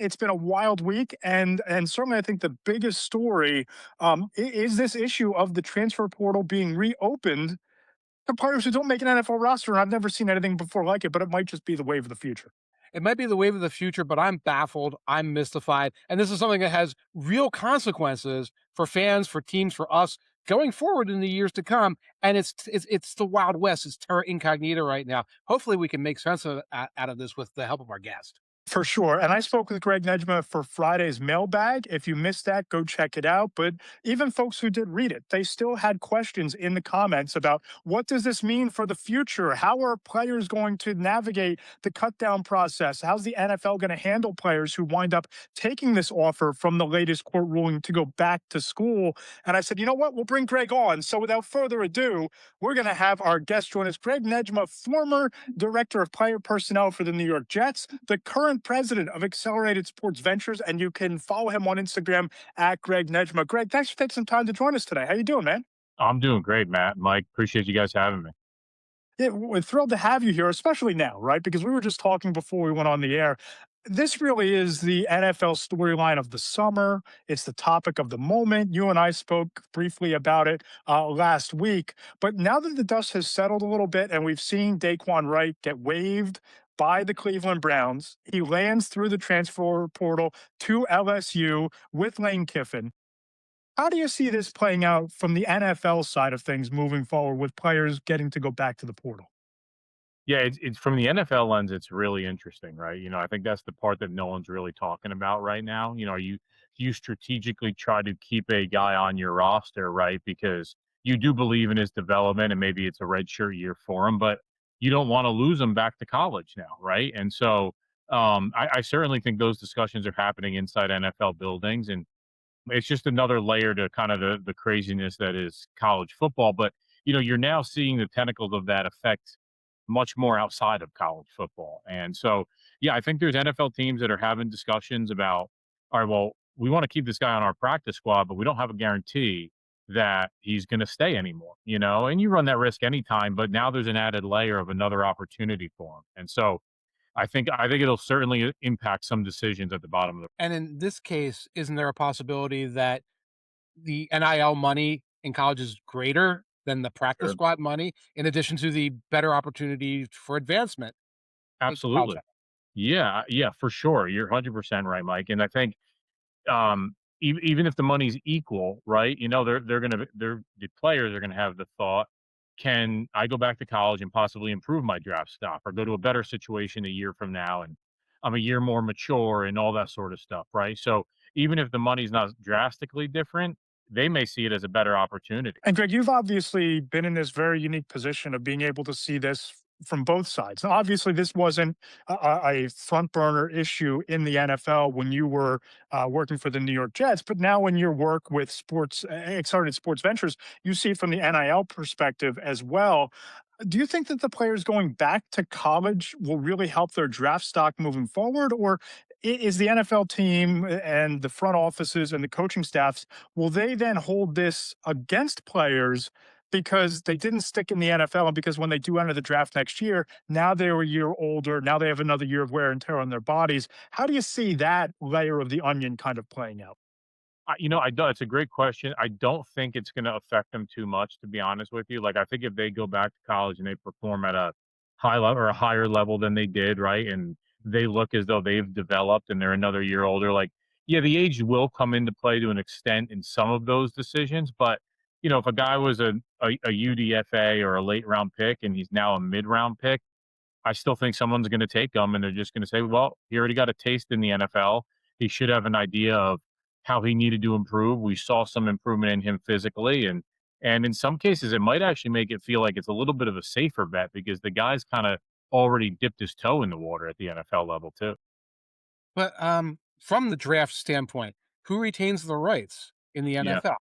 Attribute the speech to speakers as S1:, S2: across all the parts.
S1: It's been a wild week, and certainly I think the biggest story is this issue of the transfer portal being reopened to players who don't make an NFL roster. And I've never seen anything before like it, but it might just be the wave of the future.
S2: It might be the wave of the future, but I'm baffled. I'm mystified. And this is something that has real consequences for fans, for teams, for us going forward in the years to come. And it's the Wild West. It's terra incognita right now. Hopefully, we can make sense out of this with the help of our guest.
S1: For sure. And I spoke with Greg Nejmeh for Friday's mailbag. If you missed that, go check it out. But even folks who did read it, they still had questions in the comments about what does this mean for the future? How are players going to navigate the cut down process? How's the NFL going to handle players who wind up taking this offer from the latest court ruling to go back to school? And I said, you know what? We'll bring Greg on. So without further ado, we're going to have our guest join us, Greg Nejmeh, former director of player personnel for the New York Jets, the current president of Accelerated Sports Ventures, and you can follow him on Instagram at Greg Nejmeh. Greg, thanks for taking some time to join us today. How you doing, man?
S3: I'm doing great, Matt. Mike, appreciate you guys having me.
S1: Yeah, we're thrilled to have you here, especially now, right? Because we were just talking before we went on the air. This really is the NFL storyline of the summer. It's the topic of the moment. You and I spoke briefly about it last week. But now that the dust has settled a little bit and we've seen Daquan Wright get waived by the Cleveland Browns, he lands through the transfer portal to LSU with Lane Kiffin. How do you see this playing out from the NFL side of things moving forward with players getting to go back to the portal?
S3: Yeah, it's from the NFL lens, it's really interesting, right? I think that's the part that no one's really talking about right now. You strategically try to keep a guy on your roster, right? Because you do believe in his development and maybe it's a redshirt year for him, but you don't want to lose him back to college now, right? And so I certainly think those discussions are happening inside NFL buildings, and it's just another layer to kind of the craziness that is college football. But you're now seeing the tentacles of that affect much more outside of college football. And so, yeah, I think there's NFL teams that are having discussions about, all right, well, we want to keep this guy on our practice squad, but we don't have a guarantee that he's going to stay anymore. And you run that risk anytime, but now there's an added layer of another opportunity for him. And so I think it'll certainly impact some decisions at the bottom of the.
S2: And in this case, isn't there a possibility that the NIL money in college is greater than the practice
S3: Sure.
S2: squad money, in addition to the better opportunity for advancement in college?
S3: Absolutely. Yeah, yeah, for sure. You're 100% right, Mike. And I think even if the money's equal, right? They're the players are gonna have the thought, can I go back to college and possibly improve my draft stock or go to a better situation a year from now and I'm a year more mature and all that sort of stuff, right? So even if the money's not drastically different, they may see it as a better opportunity.
S1: And Greg, you've obviously been in this very unique position of being able to see this from both sides. Now, obviously, this wasn't a front burner issue in the NFL when you were working for the New York Jets, but now in your work with Accelerated Sports Ventures, you see it from the NIL perspective as well. Do you think that the players going back to college will really help their draft stock moving forward, or is the NFL team and the front offices and the coaching staffs, will they then hold this against players because they didn't stick in the NFL and because when they do enter the draft next year, now they're a year older, now they have another year of wear and tear on their bodies? How do you see that layer of the onion kind of playing out?
S3: I do. It's a great question. I don't think it's going to affect them too much, to be honest with you. Like, I think if they go back to college and they perform at a high level or a higher level than they did, right, and they look as though they've developed and they're another year older, like, yeah, the age will come into play to an extent in some of those decisions. But if a guy was a UDFA or a late round pick and he's now a mid round pick, I still think someone's going to take him and they're just going to say, well, he already got a taste in the NFL. He should have an idea of how he needed to improve. We saw some improvement in him physically, and in some cases, it might actually make it feel like it's a little bit of a safer bet because the guy's kind of already dipped his toe in the water at the NFL level too.
S2: But from the draft standpoint, who retains the rights in the
S3: Yeah,
S2: NFL?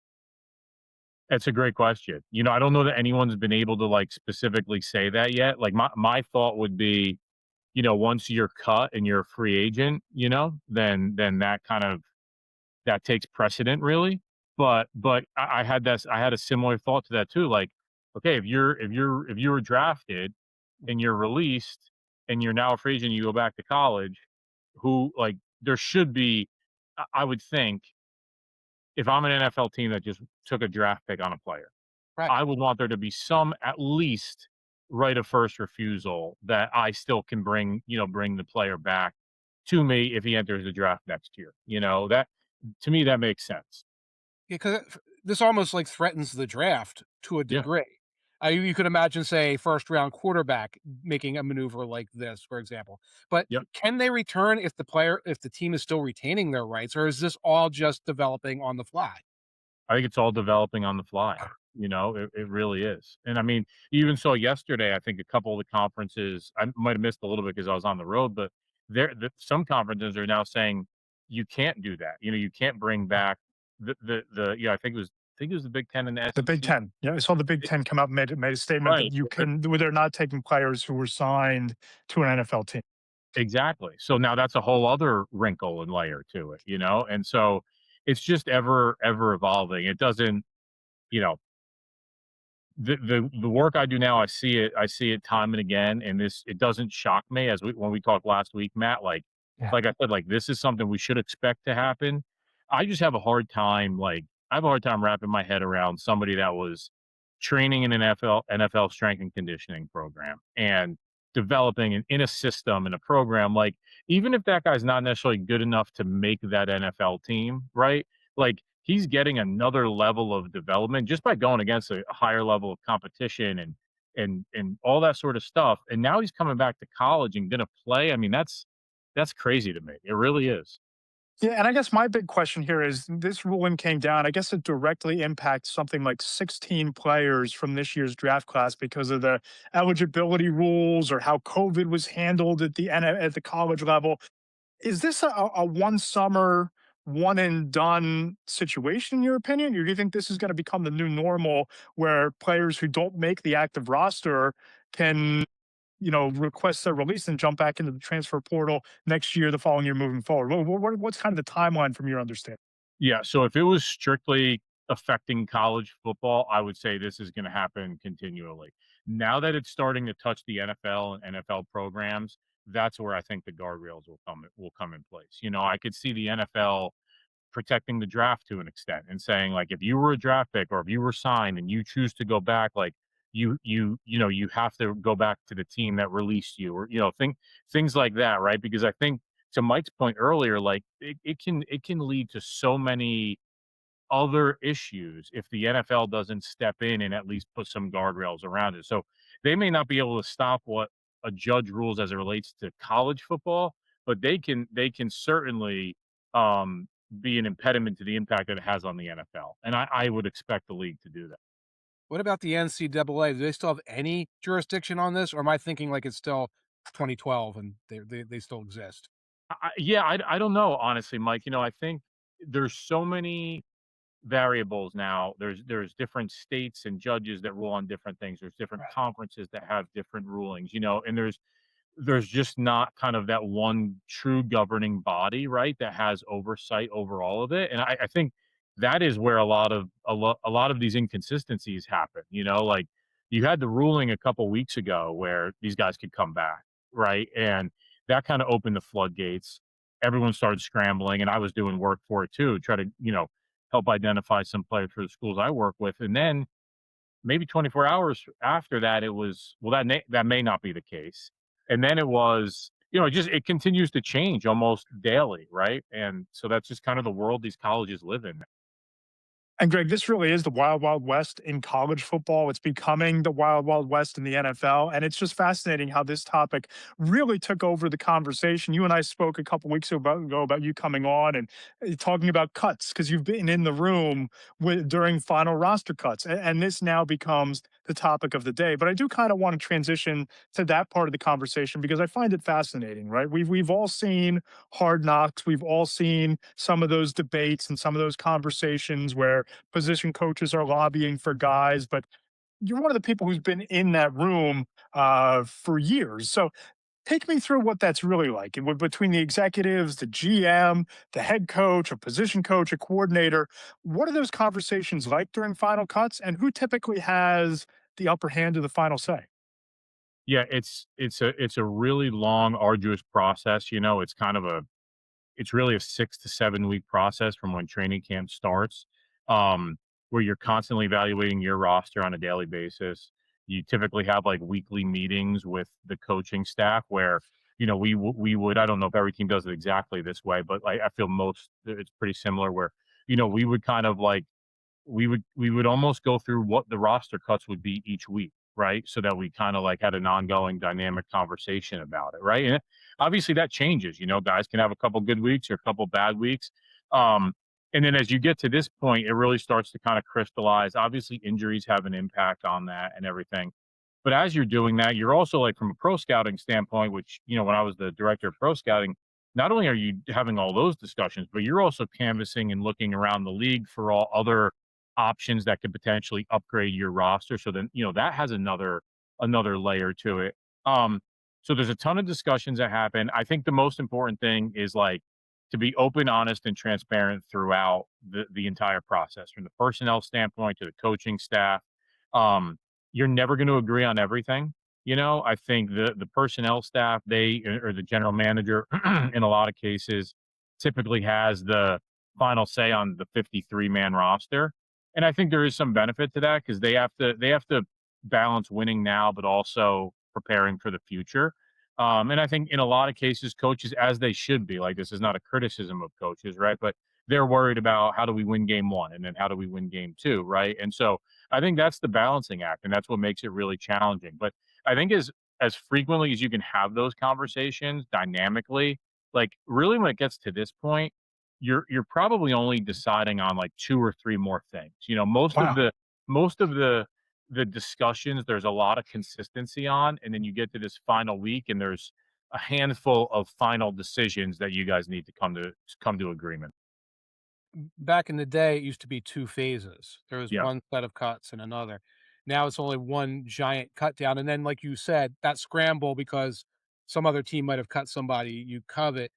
S3: that's a great question. I don't know that anyone's been able to like specifically say that yet. Like my thought would be, once you're cut and you're a free agent, then that takes precedent really. But I had a similar thought to that too. Like, okay, if you were drafted and you're released and you're now a free agent, you go back to college, who like there should be, I would think, if I'm an NFL team that just took a draft pick on a player,
S2: Right.
S3: I would want there to be some at least right of first refusal that I still can bring the player back to me if he enters the draft next year. That to me that makes sense.
S2: Because this almost like threatens the draft to a
S3: Yeah.
S2: degree. You could imagine, say, first round quarterback making a maneuver like this, for example. But
S3: Yep.
S2: can they return if the team is still retaining their rights, or is this all just developing on the fly?
S3: I think it's all developing on the fly. It really is. And I mean, you even saw yesterday, I think a couple of the conferences, I might have missed a little bit because I was on the road, but some conferences are now saying you can't do that. You can't bring back I think it was the Big Ten and the
S1: The Big
S3: SEC.
S1: Ten. Yeah, I saw the Big
S3: It-
S1: Ten come out and made a statement
S3: right.
S1: that they're not taking players who were signed to an NFL team.
S3: Exactly. So now that's a whole other wrinkle and layer to it. And so it's just ever evolving. It doesn't, you know, the work I do now, I see it time and again, and it doesn't shock me when we talked last week, Matt,
S1: Yeah.
S3: like I said, like this is something we should expect to happen. I just have a hard time, wrapping my head around somebody that was training in an NFL strength and conditioning program and developing in a system and a program. Like, even if that guy's not necessarily good enough to make that NFL team, right? Like, he's getting another level of development just by going against a higher level of competition and all that sort of stuff. And now he's coming back to college and going to play. I mean, that's crazy to me. It really is.
S1: Yeah, and I guess my big question here is this ruling came down. I guess it directly impacts something like 16 players from this year's draft class because of the eligibility rules or how COVID was handled at the college level. Is this a one summer, one and done situation in your opinion? Or do you think this is going to become the new normal where players who don't make the active roster can, request their release and jump back into the transfer portal next year, the following year, moving forward? What's kind of the timeline from your understanding?
S3: Yeah. So if it was strictly affecting college football, I would say this is going to happen continually. Now that it's starting to touch the NFL and NFL programs, that's where I think the guardrails will come in place. I could see the NFL protecting the draft to an extent and saying, like, if you were a draft pick or if you were signed and you choose to go back, like, you have to go back to the team that released you, or things like that, right? Because I think, to Mike's point earlier, like, it can lead to so many other issues if the NFL doesn't step in and at least put some guardrails around it. So they may not be able to stop what a judge rules as it relates to college football, but they can certainly um, be an impediment to the impact that it has on the NFL. And I would expect the league to do that.
S2: What about the NCAA? Do they still have any jurisdiction on this, or am I thinking like it's still 2012 and they still exist?
S3: Yeah, I don't know, honestly, Mike. I think there's so many variables now. There's different states and judges that rule on different things. There's different
S2: Right.
S3: conferences that have different rulings, and there's just not kind of that one true governing body, right, that has oversight over all of it. And I think that is where a lot of these inconsistencies happen. Like, you had the ruling a couple weeks ago where these guys could come back, right? And that kind of opened the floodgates. Everyone started scrambling, and I was doing work for it too, try to help identify some players for the schools I work with. And then maybe 24 hours after that, it was, well, that may not be the case. And then it was, it continues to change almost daily, right? And so that's just kind of the world these colleges live in.
S1: And Greg, this really is the wild, wild west in college football. It's becoming the wild, wild west in the NFL. And it's just fascinating how this topic really took over the conversation. You and I spoke a couple weeks ago about you coming on and talking about cuts because you've been in the room during final roster cuts. And this now becomes the topic of the day. But I do kind of want to transition to that part of the conversation because I find it fascinating, right? We've all seen Hard Knocks. We've all seen some of those debates and some of those conversations where position coaches are lobbying for guys, but you're one of the people who's been in that room for years. So take me through what that's really like. Between the executives, the GM, the head coach, a position coach, a coordinator, what are those conversations like during final cuts, and who typically has the upper hand of the final say?
S3: Yeah, it's a really long, arduous process. It's kind of it's really a 6 to 7 week process from when training camp starts, um, where you're constantly evaluating your roster on a daily basis. You typically have like weekly meetings with the coaching staff where, we would, I don't know if every team does it exactly this way, but like I feel most it's pretty similar where, we would kind of like we would almost go through what the roster cuts would be each week, right? So that we kind of like had an ongoing dynamic conversation about it, right? And obviously that changes. Guys can have a couple good weeks or a couple bad weeks. Um, and then as you get to this point, it really starts to kind of crystallize. Obviously, injuries have an impact on that and everything. But as you're doing that, you're also like from a pro scouting standpoint, which, when I was the director of pro scouting, not only are you having all those discussions, but you're also canvassing and looking around the league for all other options that could potentially upgrade your roster. So then, that has another layer to it. Um, so there's a ton of discussions that happen. I think the most important thing is like to be open, honest, and transparent throughout the entire process, from the personnel standpoint to the coaching staff. Um, you're never going to agree on everything. I think the personnel staff, they or the general manager in a lot of cases typically has the final say on the 53-man roster. And I think there is some benefit to that because they have to balance winning now, but also preparing for the future. And I think in a lot of cases, coaches, as they should be, like this is not a criticism of coaches, right? But they're worried about how do we win game one and then how do we win game two, right? And so I think that's the balancing act, and that's what makes it really challenging. But I think as frequently as you can have those conversations dynamically, like really when it gets to this point, you're probably only deciding on like 2 or 3 more things. Most of
S1: Wow.
S3: the discussions, there's a lot of consistency on, and then you get to this final week and there's a handful of final decisions that you guys need to come to agreement.
S2: Back in the day, it used to be 2 phases. There was
S3: Yeah.
S2: one set of cuts and another. Now it's only one giant cut down, and then, like you said, that scramble because some other team might have cut somebody you covet.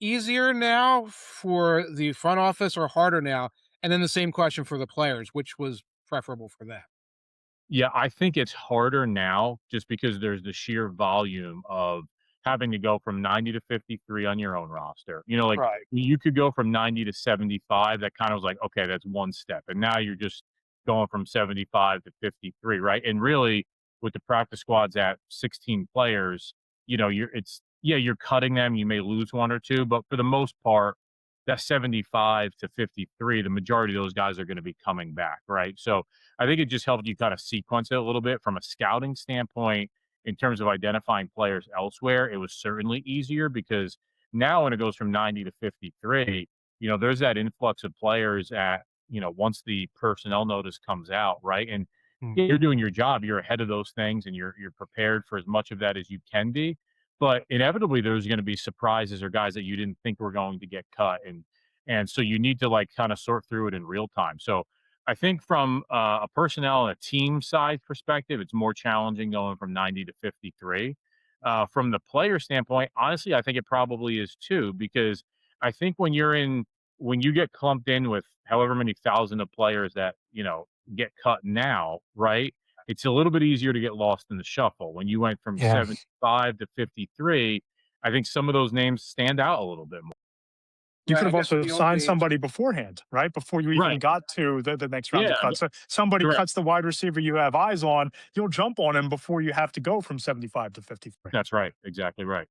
S2: Easier now for the front office or harder now? And then the same question for the players, which was preferable for them?
S3: Yeah, I think it's harder now just because there's the sheer volume of having to go from 90 to 53 on your own roster. Like
S1: Right.
S3: you could go from 90 to 75. That kind of was like, okay, that's one step. And now you're just going from 75 to 53, right? And really, with the practice squads at 16 players, you're cutting them. You may lose one or two, but for the most part, that 75 to 53, the majority of those guys are going to be coming back, right? So I think it just helped you kind of sequence it a little bit from a scouting standpoint in terms of identifying players elsewhere. It was certainly easier because now when it goes from 90 to 53, there's that influx of players once the personnel notice comes out, right? And
S2: Mm.
S3: you're doing your job, you're ahead of those things and you're prepared for as much of that as you can be. But inevitably there's going to be surprises or guys that you didn't think were going to get cut. And so you need to like kind of sort through it in real time. So I think from a personnel and a team side perspective, it's more challenging going from 90 to 53. From the player standpoint, honestly, I think it probably is too, because I think when you get clumped in with however many thousand of players that, get cut now, right? It's a little bit easier to get lost in the shuffle. When you went from
S1: Yeah.
S3: 75 to 53, I think some of those names stand out a little bit more.
S1: You
S2: Right,
S1: could
S2: I
S1: have
S2: guess in
S1: also
S2: the old
S1: signed
S2: days.
S1: somebody beforehand, right? Before you even
S3: Right.
S1: got to the next round
S3: Yeah.
S1: of cuts. So somebody
S3: Correct.
S1: cuts the wide receiver you have eyes on, you'll jump on him before you have to go from 75 to 53.
S3: That's right. Exactly right.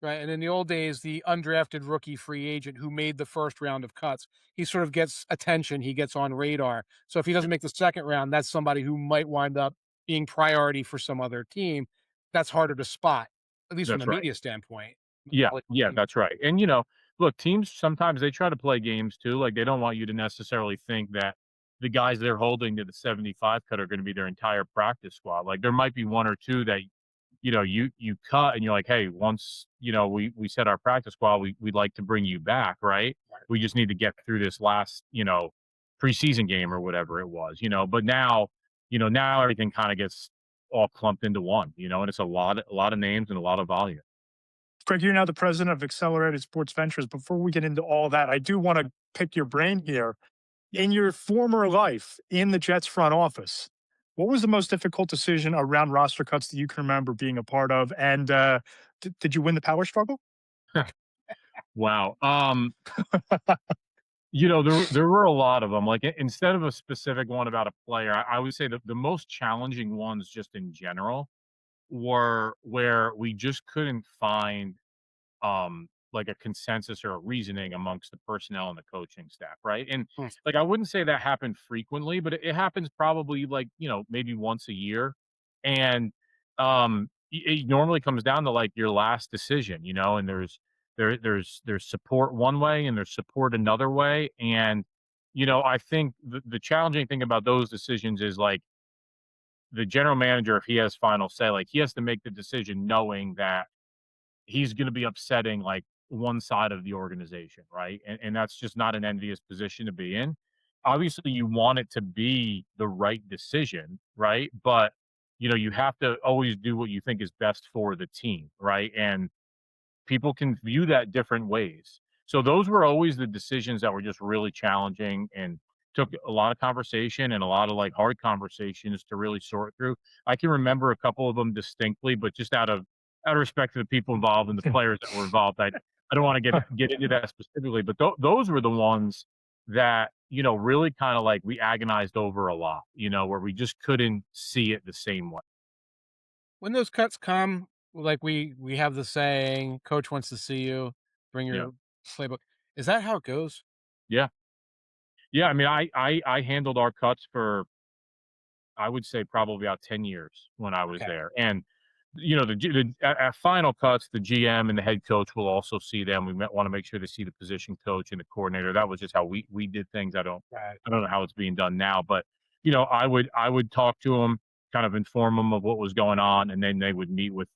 S2: Right, and in the old days, the undrafted rookie free agent who made the first round of cuts, he sort of gets attention, he gets on radar. So if he doesn't make the second round, that's somebody who might wind up being priority for some other team. That's harder to spot, at least from
S3: That's
S2: the
S3: right.
S2: media standpoint.
S3: Yeah,
S2: Like,
S3: yeah, that's right. And look, teams sometimes they try to play games too. Like they don't want you to necessarily think that the guys they're holding to the 75 cut are going to be their entire practice squad. Like there might be one or two that you cut and you're like, hey, once we set our practice squad, we'd like to bring you back, right? We just need to get through this last preseason game or whatever it was, But now everything kind of gets all clumped into one, and it's a lot of names and a lot of volume.
S1: Greg, you're now the president of Accelerated Sports Ventures. Before we get into all that, I do want to pick your brain here. In your former life in the Jets front office, what was the most difficult decision around roster cuts that you can remember being a part of? And did you win the power struggle?
S3: Wow. There were a lot of them. Like instead of a specific one about a player, I would say that the most challenging ones, just in general, were where we just couldn't find like a consensus or a reasoning amongst the personnel and the coaching staff, right? And
S2: Hmm.
S3: like I wouldn't say that happened frequently, but it happens probably like, maybe once a year. And it normally comes down to like your last decision, and there's support one way and there's support another way. And I think the challenging thing about those decisions is like the general manager, if he has final say, like he has to make the decision knowing that he's going to be upsetting like one side of the organization, right? And that's just not an envious position to be in. Obviously, you want it to be the right decision, right? But you have to always do what you think is best for the team, right? And people can view that different ways. So those were always the decisions that were just really challenging and took a lot of conversation and a lot of like hard conversations to really sort through. I can remember a couple of them distinctly, but just out of respect to the people involved and the players that were involved, I don't want to get into that specifically, but those were the ones that really kind of like we agonized over a lot, where we just couldn't see it the same way.
S2: When those cuts come, like we have the saying, "Coach wants to see you. Bring
S3: Yeah,
S2: your playbook." Is that how it goes?
S3: yeah, yeah. I mean, I handled our cuts for I would say probably about 10 years when I was
S2: Okay.
S3: there. And, at final cuts, the GM and the head coach will also see them. We want to make sure they see the position coach and the coordinator. That was just how we did things.
S2: Right.
S3: I don't know how it's being done now, but I would talk to them, kind of inform them of what was going on, and then they would meet with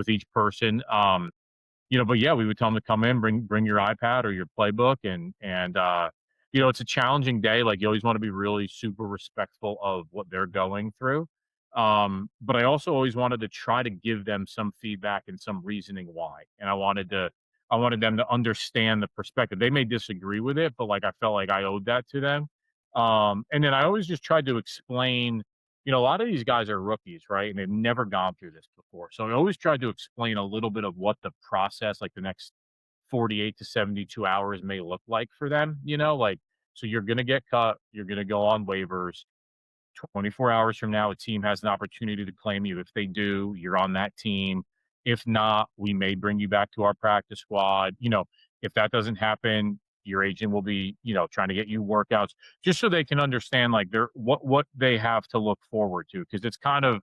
S3: each person. But yeah, we would tell them to come in, bring your iPad or your playbook, and it's a challenging day. Like you always want to be really super respectful of what they're going through. But I also always wanted to try to give them some feedback and some reasoning why. And I wanted them to understand the perspective. They may disagree with it, but like I felt like I owed that to them. And then I always just tried to explain, a lot of these guys are rookies, right? And they've never gone through this before. So I always tried to explain a little bit of what the process, like the next 48 to 72 hours may look like for them, like, so you're going to get cut, you're going to go on waivers. 24 hours from now, a team has an opportunity to claim you. If they do, you're on that team. If not, we may bring you back to our practice squad. If that doesn't happen, your agent will be, trying to get you workouts just so they can understand like they're what they have to look forward to. Cause it's kind of,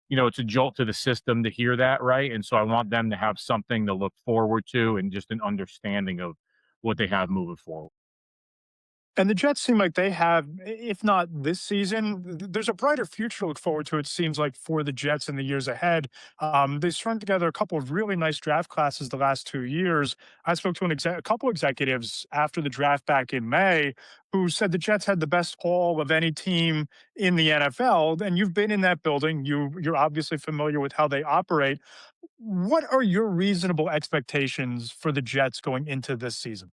S3: it's a jolt to the system to hear that, right? And so I want them to have something to look forward to and just an understanding of what they have moving forward.
S1: And the Jets seem like they have, if not this season, there's a brighter future to look forward to, it seems like, for the Jets in the years ahead. They strung together a couple of really nice draft classes the last 2 years. I spoke to a couple executives after the draft back in May who said the Jets had the best haul of any team in the NFL. And you've been in that building. You're obviously familiar with how they operate. What are your reasonable expectations for the Jets going into this season?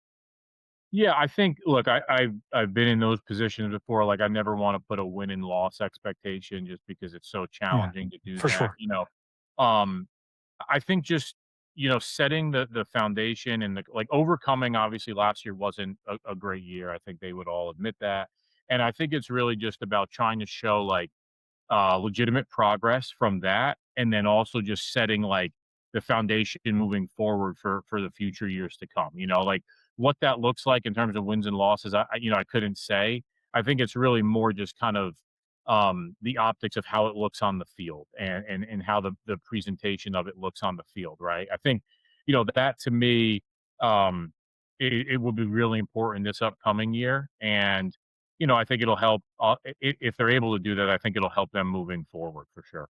S3: Yeah, I think look, I've been in those positions before. Like I never want to put a win and loss expectation just because it's so
S1: Yeah,
S3: challenging to do
S1: for
S3: that.
S1: sure.
S3: Um I think just setting the foundation and the like overcoming obviously last year wasn't a great year. I think they would all admit that. And I think it's really just about trying to show like legitimate progress from that, and then also just setting like the foundation moving forward for the future years to come. Like what that looks like in terms of wins and losses, I couldn't say. I think it's really more just kind of the optics of how it looks on the field and how the presentation of it looks on the field, right? I think that to me um it will be really important this upcoming year, and I think it'll help, if they're able to do that, I think it'll help them moving forward for sure.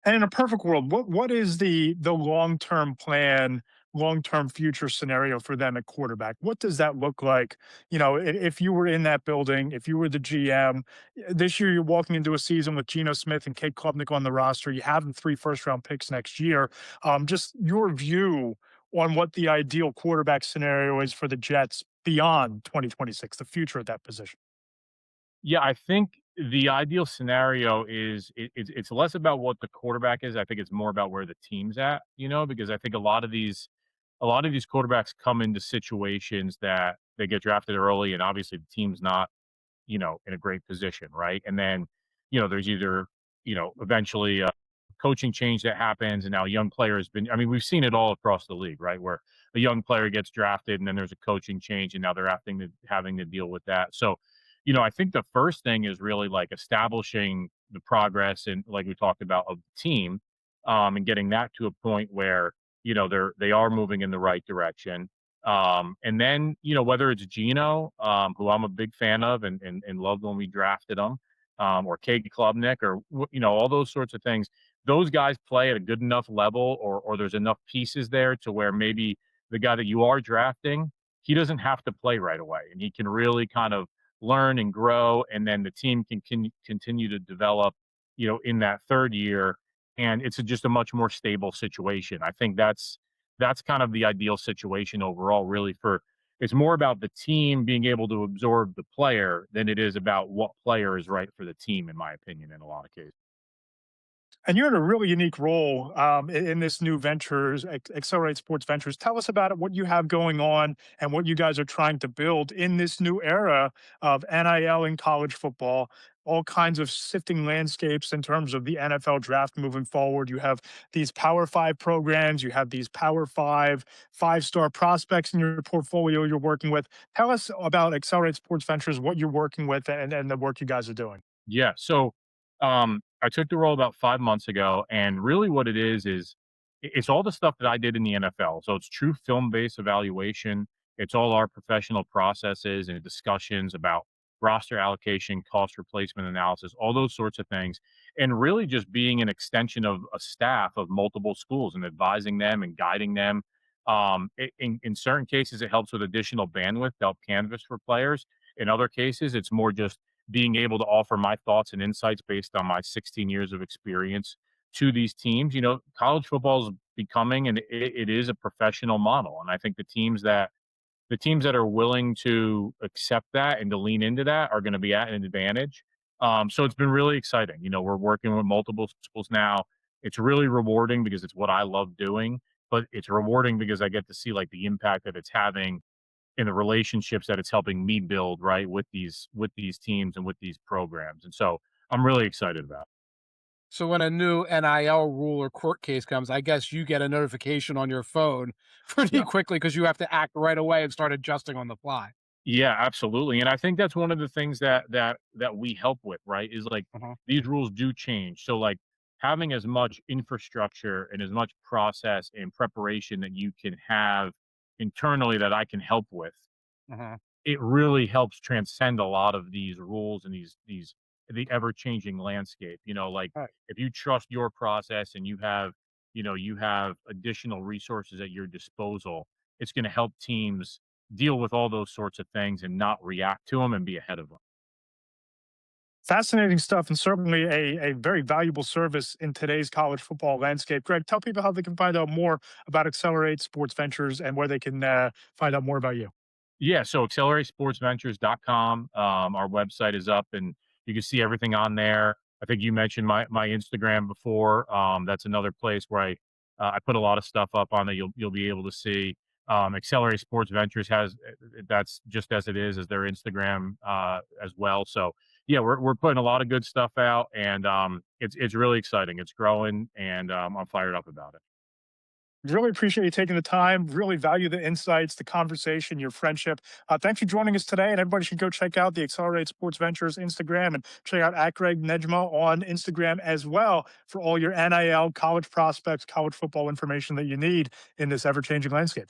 S1: And in a perfect world, what is the long-term plan, long-term future scenario for them at quarterback? What does that look like? If you were in that building, if you were the GM, this year you're walking into a season with Geno Smith and Kate Klubnik on the roster. You have the 3 first-round picks next year. Just your view on what the ideal quarterback scenario is for the Jets beyond 2026, the future at that position.
S3: Yeah, I think the ideal scenario is it's less about what the quarterback is. I think it's more about where the team's at, because I think a lot of these a lot of these quarterbacks come into situations that they get drafted early, and obviously the team's not, in a great position, right? And then, there's either, eventually a coaching change that happens, and now a young player has been, I mean, we've seen it all across the league, right? Where a young player gets drafted and then there's a coaching change and now they're having to deal with that. So, I think the first thing is really like establishing the progress and like we talked about of the team, and getting that to a point where, they are moving in the right direction. And then, whether it's Gino, who I'm a big fan of and loved when we drafted him, or Kate Klubnik, or all those sorts of things. Those guys play at a good enough level, or there's enough pieces there to where maybe the guy that you are drafting, he doesn't have to play right away, and he can really kind of learn and grow, and then the team can continue to develop, in that third year, and it's just a much more stable situation. I think that's kind of the ideal situation overall, really. For It's more about the team being able to absorb the player than it is about what player is right for the team, in my opinion, in a lot of cases.
S1: And you're in a really unique role in this new ventures, Accelerate Sports Ventures. Tell us about it, what you have going on, and what you guys are trying to build in this new era of NIL in college football. All kinds of sifting landscapes in terms of the NFL draft moving forward. You have these Power Five programs, you have these Power Five five-star prospects in your portfolio you're working with. Tell us about Accelerate Sports Ventures, what you're working with, and the work you guys are doing.
S3: Yeah. So I took the role about 5 months ago, and really what it is it's all the stuff that I did in the NFL. So it's true film-based evaluation. It's all our professional processes and discussions about roster allocation, cost replacement analysis, all those sorts of things, and really just being an extension of a staff of multiple schools and advising them and guiding them. In certain cases, it helps with additional bandwidth to help canvas for players. In other cases, it's more just being able to offer my thoughts and insights based on my 16 years of experience to these teams. College football is becoming, and it is a professional model. And I think the teams that are willing to accept that and to lean into that are going to be at an advantage. So it's been really exciting. We're working with multiple schools now. It's really rewarding because it's what I love doing, but it's rewarding because I get to see like the impact that it's having in the relationships that it's helping me build, right, with these teams and with these programs. And so I'm really excited about it.
S2: So when a new NIL rule or court case comes, I guess you get a notification on your phone pretty
S3: Yeah.
S2: quickly because you have to act right away and start adjusting on the fly.
S3: Yeah, absolutely. And I think that's one of the things that we help with, right? Is like
S2: Uh-huh.
S3: these rules do change. So like having as much infrastructure and as much process and preparation that you can have internally that I can help with,
S2: Uh-huh.
S3: it really helps transcend a lot of these rules and these the ever changing landscape. Like
S2: Right.
S3: if you trust your process and you have additional resources at your disposal, it's going to help teams deal with all those sorts of things and not react to them and be ahead of them.
S1: Fascinating stuff, and certainly a very valuable service in today's college football landscape. Greg, tell people how they can find out more about Accelerate Sports Ventures and where they can find out more about you.
S3: Yeah, so acceleratesportsventures.com. Our website is up and you can see everything on there. I think you mentioned my Instagram before. That's another place where I put a lot of stuff up on that you'll be able to see. Accelerate Sports Ventures has that's just as it is as their Instagram as well. So yeah, we're putting a lot of good stuff out, and it's really exciting. It's growing, and I'm fired up about it.
S1: Really appreciate you taking the time. Really value the insights, the conversation, your friendship. Thanks for joining us today. And everybody should go check out the Accelerate Sports Ventures Instagram and check out at Greg Nejma on Instagram as well for all your NIL, college prospects, college football information that you need in this ever changing landscape.